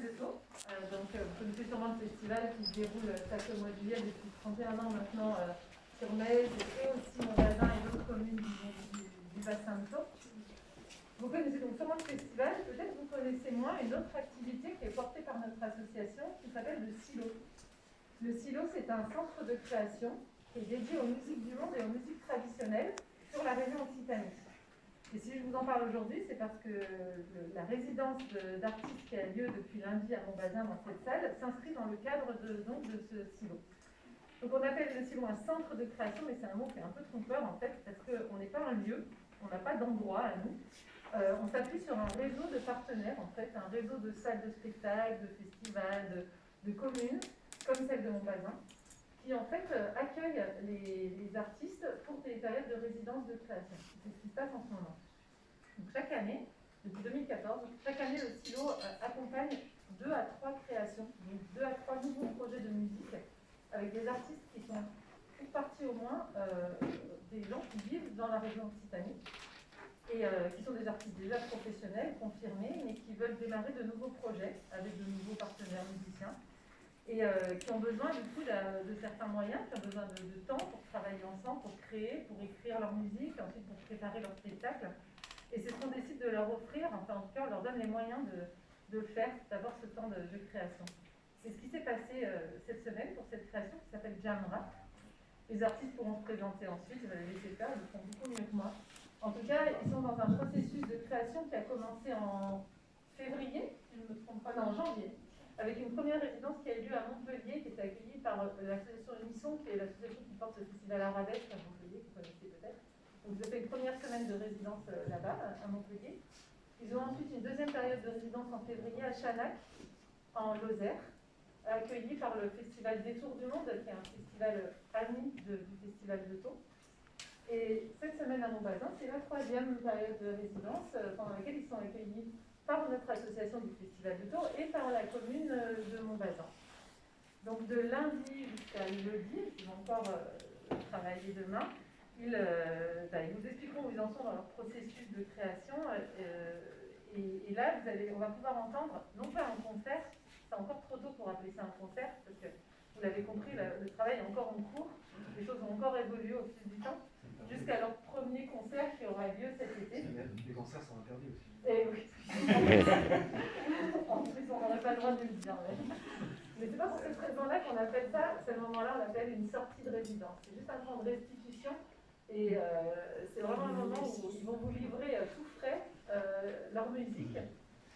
de Taux. Vous connaissez sûrement le festival qui se déroule chaque mois de juillet depuis 31 ans maintenant sur Metz et aussi Montbazin et d'autres communes du bassin de Taux. Vous connaissez donc sûrement le festival, peut-être vous connaissez moins une autre activité qui est portée par notre association qui s'appelle le Silo. Le Silo, c'est un centre de création qui est dédié aux musiques du monde et aux musiques traditionnelles sur la région Occitanie. Et si je vous en parle aujourd'hui, c'est parce que la résidence d'artistes qui a lieu depuis lundi à Montbazin dans cette salle s'inscrit dans le cadre de ce silo. Donc on appelle le silo un centre de création, mais c'est un mot qui est un peu trompeur en fait, parce qu'on n'est pas un lieu, on n'a pas d'endroit à nous. On s'appuie sur un réseau de partenaires, en fait, un réseau de salles de spectacle, de festivals, de communes, comme celle de Montbazin, qui en fait accueille les artistes pour des périodes de résidence de création. C'est ce qui se passe en ce moment. Donc, chaque année, depuis 2014, chaque année le silo accompagne 2 à 3 créations, donc 2 à 3 nouveaux projets de musique avec des artistes qui sont pour partie au moins des gens qui vivent dans la région Occitanie et qui sont des artistes déjà professionnels, confirmés, mais qui veulent démarrer de nouveaux projets avec de nouveaux partenaires musiciens. Et qui ont besoin du coup de certains moyens, qui ont besoin de temps pour travailler ensemble, pour créer, pour écrire leur musique, ensuite pour préparer leur spectacle. Et c'est ce qu'on décide de leur offrir, enfin en tout cas on leur donne les moyens de le faire, d'avoir ce temps de création. C'est ce qui s'est passé cette semaine pour cette création qui s'appelle Jam Rap. Les artistes pourront se présenter ensuite, je vais les laisser faire, ils le font beaucoup mieux que moi. En tout cas, ils sont dans un processus de création qui a commencé en février, si je ne me trompe pas, non, en janvier, avec une première résidence qui a eu lieu à Montpellier, qui était accueillie par l'association Unisson, qui est l'association qui porte le festival Arabesque à Montpellier, que vous connaissez peut-être. Donc ils ont fait une première semaine de résidence là-bas, à Montpellier. Ils ont ensuite une deuxième période de résidence en février à Chanac, en Lozère, accueilli par le festival Détour du Monde, qui est un festival ami du festival de Taux. Et cette semaine à Montbazin, c'est la troisième période de résidence pendant laquelle ils sont accueillis par notre association du Festival de Taux et par la commune de Montbazin. Donc de lundi jusqu'à jeudi, ils vont encore travailler demain, ils nous expliqueront où ils en sont dans leur processus de création. Et là, on va pouvoir entendre, non pas un concert, c'est encore trop tôt pour appeler ça un concert, parce que vous l'avez compris, le travail est encore en cours, les choses vont encore évoluer au fil du temps, jusqu'à leur premier concert qui aura lieu cet été. Les concerts sont interdits aussi. Et oui. En plus, on n'aurait pas le droit de le dire. Mais c'est pas pour cette raison-là qu'on appelle ça, à ce moment-là, on appelle une sortie de résidence. C'est juste un temps de restitution. Et c'est vraiment un moment où ils vont vous livrer tout frais leur musique,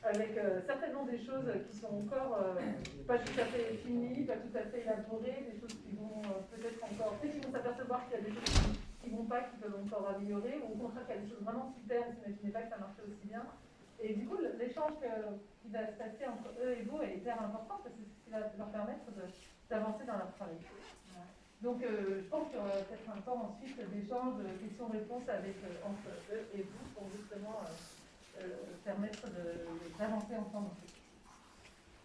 avec certainement des choses qui sont encore pas tout à fait finies, pas tout à fait élaborées, des choses qui vont peut-être encore... Peut-être qu'ils vont s'apercevoir qu'il y a des choses qui ne vont pas, qui peuvent encore améliorer, ou au contraire qu'il y a des choses vraiment super, et vous n'imaginez pas que ça marchait aussi bien. Et du coup, l'échange qui va se passer entre eux et vous est hyper important, parce que c'est ce qui va leur permettre d'avancer dans leur travail. Donc, je pense qu'il y aura peut-être un temps ensuite d'échange, de questions-réponses entre eux et vous, pour justement permettre d'avancer ensemble.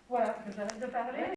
Voilà, j'arrête de parler.